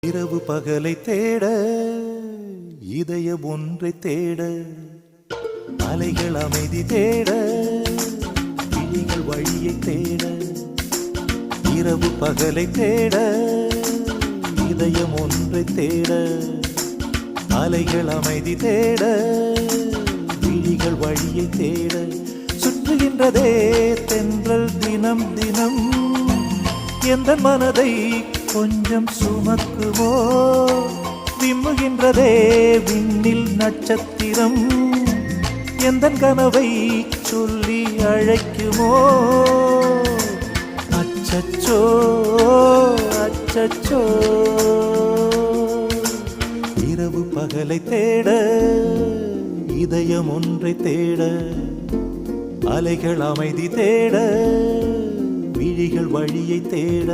இரவு பகலை தேட இதயம் ஒன்றை தேட அலைகள் அமைதி தேட விழிகள் வழியை தேட இரவு பகலை தேட இதயம் ஒன்றை தேட அலைகள் அமைதி தேட விழிகள் வழியை தேட சுற்றுகின்றதே தென்றல் தினம் தினம் எந்த மனதை கொஞ்சம் சுமக்குவோ விம்முகின்றதே விண்ணில் நட்சத்திரம் எந்த கனவை சொல்லி அழைக்குமோ அச்சச்சோ அச்சச்சோ இரவு பகலை தேட இதயம் ஒன்றை தேட அலைகள் அமைதி தேட விழிகள் வழியை தேட